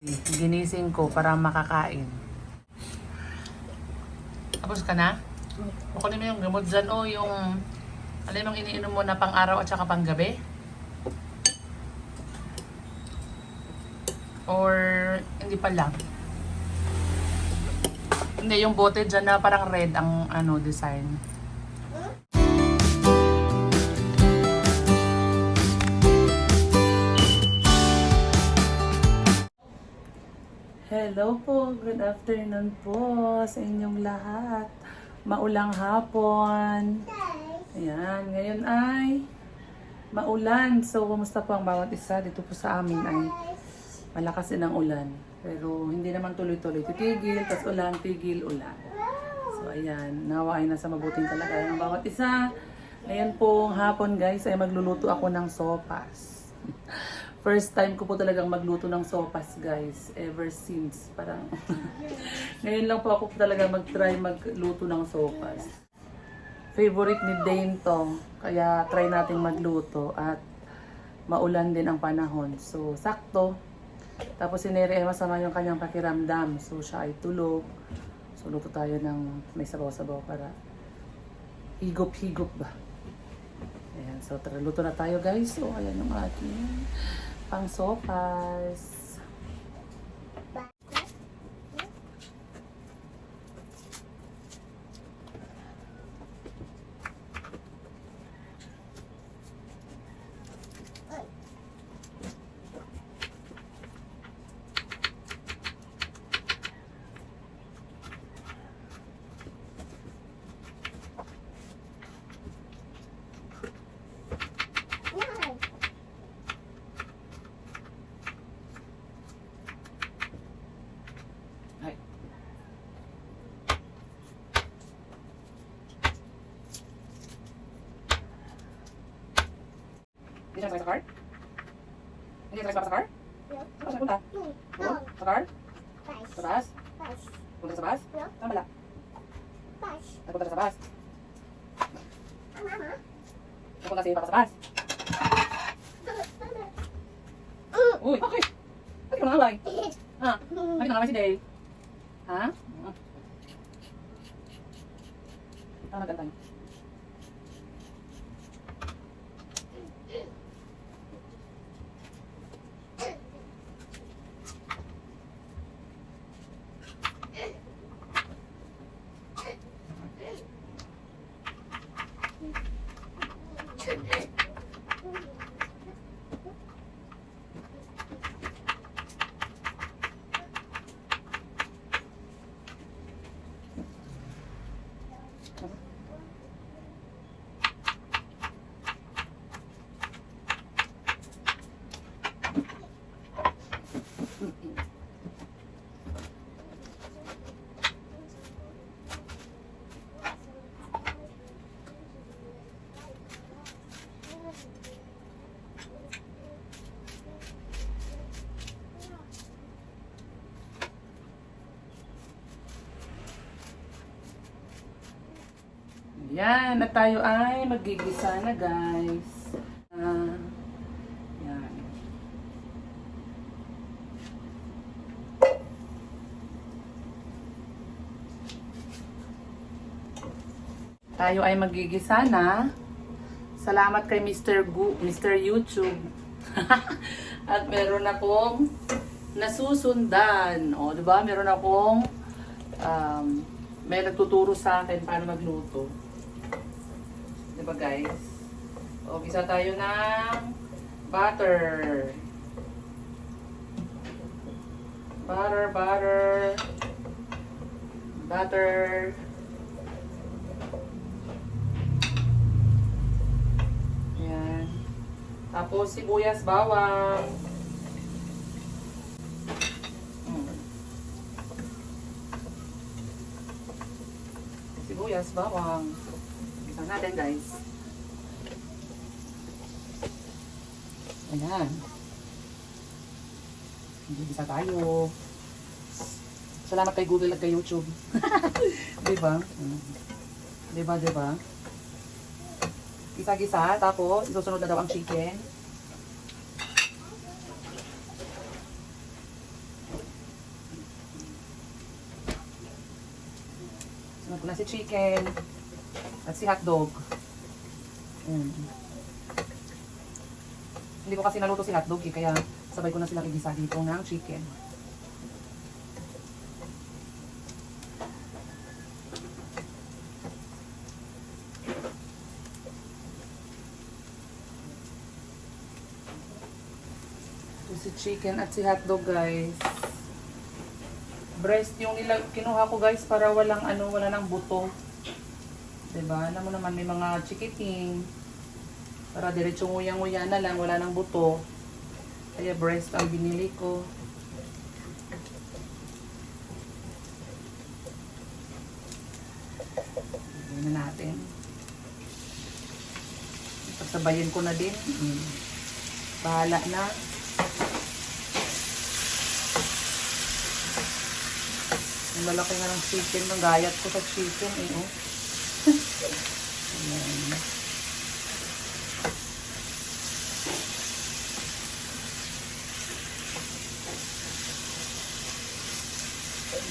Ginising ko para makakain. Tapos ka na? Kukunin mo yung gamot dyan o yung ano yung iniinom mo na pang araw at saka pang gabi? Or hindi pa lang? Hindi, yung bote dyan na parang red ang ano design. Hello po, good afternoon po sa inyong lahat. Maulang hapon. Ayan, ngayon ay maulan. So, kumusta po ang bawat isa? Dito po sa amin ay malakas din ang ulan. Pero hindi naman tuloy-tuloy. Titigil, tas ulan, tigil, ulan. So, ayan, nawa ay nasa mabuting kalagayan ng bawat isa. Ngayon pong hapon guys, ay magluluto ako ng sopas. First time ko po talagang magluto ng sopas guys, ever since. Parang ngayon lang po ako talaga mag-try magluto ng sopas. Favorite ni Dane to, kaya try natin magluto at maulan din ang panahon. So sakto. Tapos si Neri ay masama yung kanyang pakiramdam. So siya ay tulog. So luto tayo ng may sabaw-sabaw para higop-higop ba. Ayan, so tara luto na tayo guys. So ayan yung aking pang sopas. Hindi siya sakay sa car? Hindi siya sakay sa car? Saan siya punta? Doon? Sa car? Sa bus? Punta sa bus? Saan bala? Nagpunta sa bus? Nagpunta si Papa sa bus? Uy, bakit? Bakit mo nangaway? Ha? Bakit nangaway si Day? Ha? Ano nagkanta niyo? Yan, at tayo ay magigisa na guys. Yan. Tayo ay magigisa na. Salamat kay Mr. YouTube. At meron akong nasusundan. O, di ba? Meron akong may nagtuturo sa akin paano magluto. Diba guys? O, gisa tayo ng butter. Butter. Ayan. Tapos sibuyas, bawang. Sibuyas, bawang. Gisa natin guys. Ayan. Gisa tayo. Salamat kay Google at kay YouTube. Diba? Diba? Gisa-gisa. Tapos, isusunod na daw ang chicken. Ano na si chicken. At si hotdog. Hindi ko kasi naluto si hotdog eh, kaya sabay ko na silang igisa dito ng chicken. Si chicken at si hotdog, guys. Breast yung kinuha ko, guys, para walang wala nang buto. 'Di ba? Alam mo naman may mga chikiting para diretso nguyang-nguya na lang, wala nang buto. Kaya breast ang binili ko. Lagyan na natin. Pagsabayin ko na din. Bahala na. Ang lalaki nga ng chicken, ng gayat ko sa chicken eh, oh. Ayan.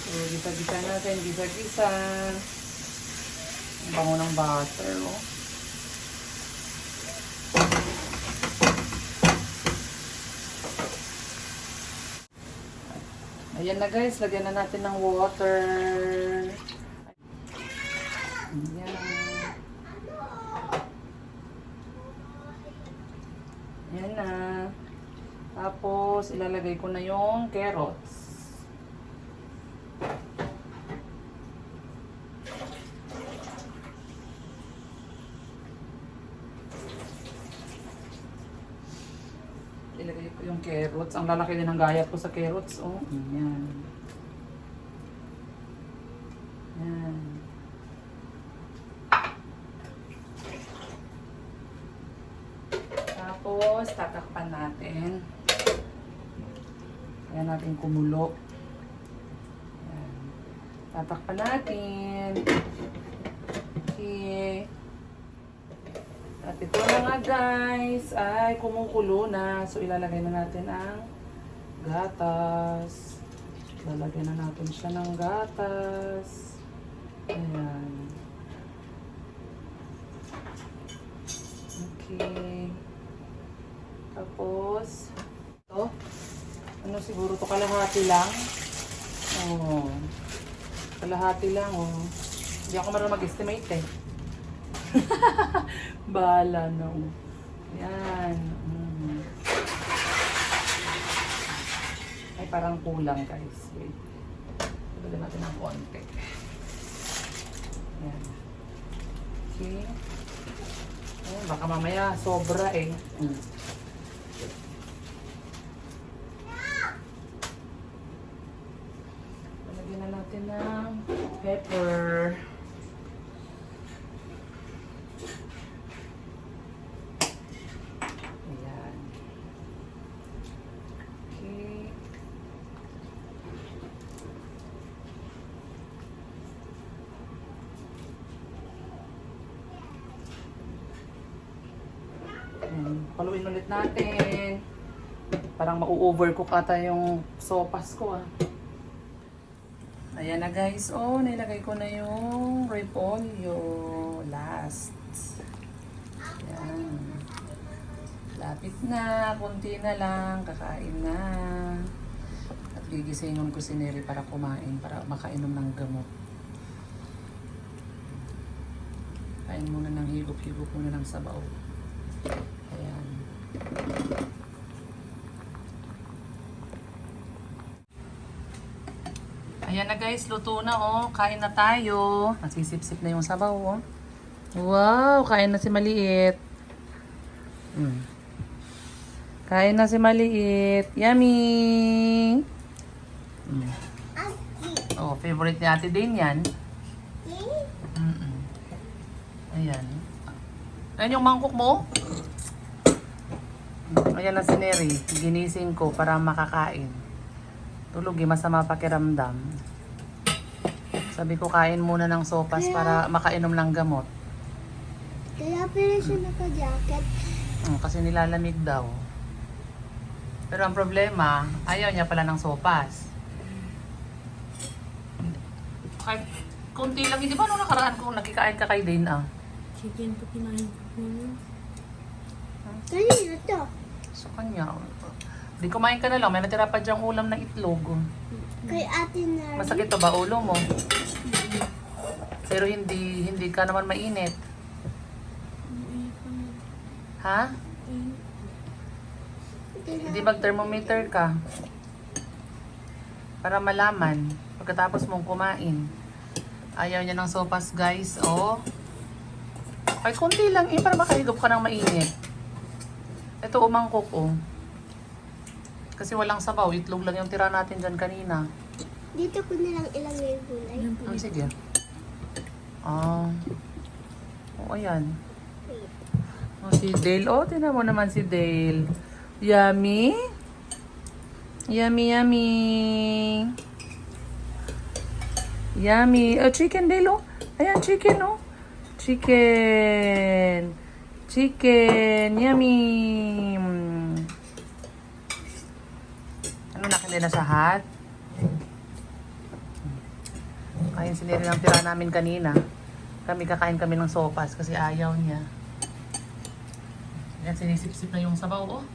So, gisa-gisa natin, gisa-gisa. Ang bango ng butter, oh. Ayan na, guys, lagyan na natin ng water. Ayan. Ayan na. Tapos, ilalagay ko na yung carrots. Ilagay ko yung carrots. Ang lalaki din ng gayat ko sa carrots. Oh, ayan. Ayan. Tapos, tatakpan natin. Ayan natin kumulo. Ayan. Tatakpan natin. Okay. At ito na nga, guys, ay kumukulo na. So, ilalagay na natin ang gatas. Lalagyan na natin siya ng gatas. Ayan. Okay. Tapos, ito. Ano siguro to, kalahati lang. Oh. Kalahati lang, oh. Hindi ako marunong mag-estimate eh. Bahala na. Yan. Ay, parang kulang, guys. Wait. Lagyan natin ng konti. Yan. Okay. Ay, baka mamaya sobra eh. Lagyan na natin ng pepper. Paluin ulit natin. Parang mau-overcook ata yung sopas ko ah. Ayan na, guys. Oh, nilagay ko na yung repolyo. Last. Ayan. Lapit na. Kunti na lang. Kakain na. At gigisingin ko si Neri para kumain. Para makainom ng gamot. Kain muna ng higop-higop muna ng sabaw. Ayan. Ayan na, guys, luto na oh. Kain na tayo. Nasisip-sip na yung sabaw oh. Wow, kain na si Maliit. Kain na si Maliit. Yummy. Oh, favorite ni Ate din yan. Ayan. Ayan yung mangkok mo. Ayan na si Neri. Ginising ko para makakain. Tulog eh, masama pakiramdam. Sabi ko kain muna ng sopas para makainom ng gamot. Kaya pala siya naka-jacket. Kasi nilalamig daw. Pero ang problema, ayaw niya pala ng sopas. Kunti lang. Hindi ba nung nakaraan kung nakikain ka kay Dane ah? Chicken to kinain ko naman. Kanina to. Sa kanya. Di kumain ka na lang. May natira pa dyang ulam ng itlog. Kay ate na. Masakit to ba ulo mo? Pero hindi ka naman mainit. Ha? Hindi mag-thermometer ka. Para malaman. Pagkatapos mong kumain. Ayaw niya ng sopas guys. Oh. Ay, konti lang eh. Para makahigop ka ng mainit. Ito umangkok oh. Kasi walang sabaw. Itlog lang yung tira natin dyan kanina. Dito ko nilang ilagay yung gulay. Sige. Ah. Oh, ayan. Oh, si Dale. Oh, tinan mo naman si Dale. Yummy. Yummy, yummy. Yummy. Oh, chicken, Dale, oh. Ayan, chicken, oh. Chicken. Chicken. Yummy. Ano, nakindi na sa hot? Ayun, siniri ng tira namin kanina. Kakain kami ng sopas kasi ayaw niya. Yan, sinisip-sip na yung sabaw, oh.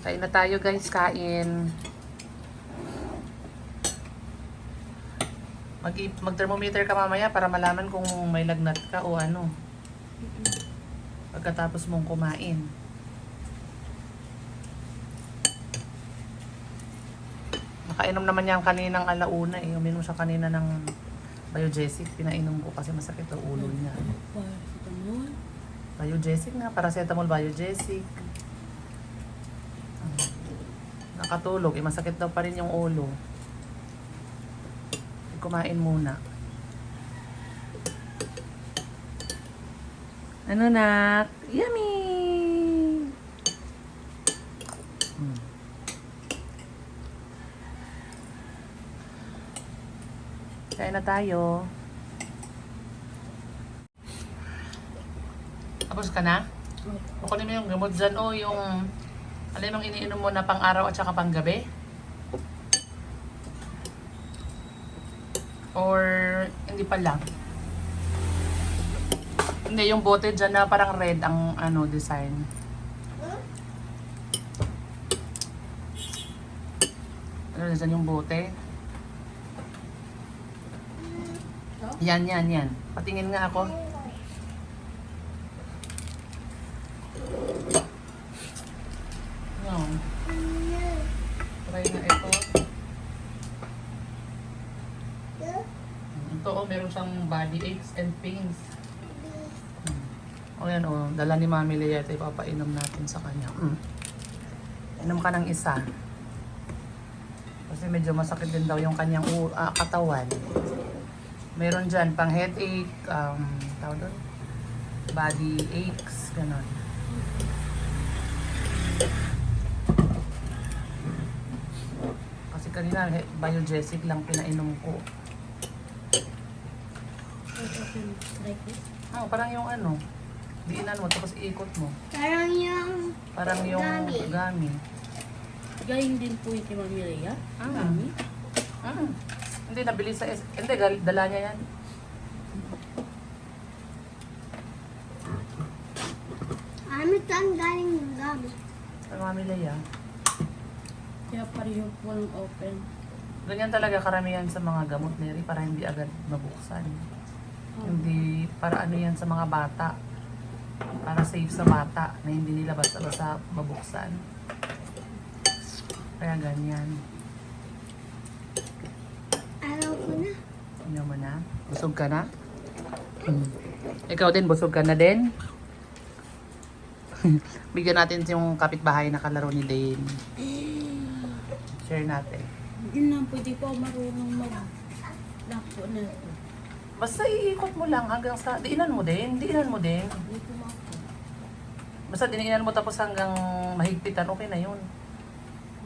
Kain na tayo, guys. Kain. Mag-thermometer ka mamaya para malaman kung may lagnat ka o ano. Pagkatapos mong kumain. Nakainom naman yan kaninang alauna eh. Uminom siya kanina ng Biogesic. Pinainom ko kasi masakit ang ulo niya. Paracetamol. Biogesic nga. Paracetamol, Biogesic. Nakatulog. Eh, masakit daw pa rin yung ulo. Kumain muna. Ano nak? Yummy! Kain na tayo. Tapos ka na? Kukunin mo yung gamot dyan o yung alam mong iniinom mo na pang araw at saka pang gabi? Or hindi pa lang? Hindi, yung bote dyan na parang red ang ano design. Ano na dyan yung bote? Yan. Patingin nga ako. Yan. Try na ito. Ito oh, meron siyang body aches and pains. O yan oh, dala ni Mami Lea ito, ipapainom natin sa kanya. Inom ka ng isa. Kasi medyo masakit din daw yung kanyang katawan. Meron dyan pang headache, tawag doon, body aches, gano'n. Kasi kanina Biogesic lang pinainom ko. Parang yung ano, diinan mo tapos iikot mo. Parang yung gami. Galing din po yung kay Mami Lea. Mami. Hindi, nabili sa hindi, dala niya yan. Ito ang galing ng gabi. Sa Mami Lea. Kaya pareho po ng open. Ganyan talaga karamihan sa mga gamot neri para hindi agad mabuksan. Hindi, para ano yan sa mga bata. Para safe sa bata na hindi nila basta-basta mabuksan. Kaya ganyan. Araw ko na. Ano mo na? Busog ka na? Ikaw din, busog ka na din? Bigyan natin yung kapitbahay na kalaro ni Dane. Share natin. Hindi na pwede po marunong mag-lakpo na ito. Basta iikot mo lang hanggang sa... Diinan mo din. Hindi po ako. Basta diniinan mo tapos hanggang mahigpitan, okay na yun.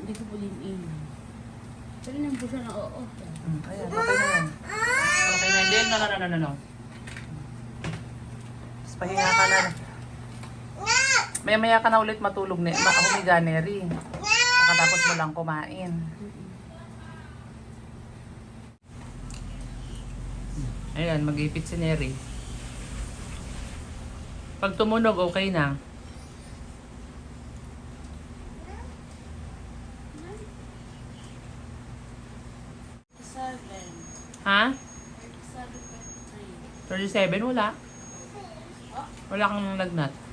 Hindi ko po din inom. Pero nang po siya na oo. Ayan, okay na yan. Okay na din. No. Tapos pahinga ka na. Maya-maya ka na ulit matulog. Humiga, Neri. Nakatapos mo lang kumain. Ayan, mag-ipit si Neri. Pag tumunog, okay na. Ha? 37, wala. Wala kang lagnat.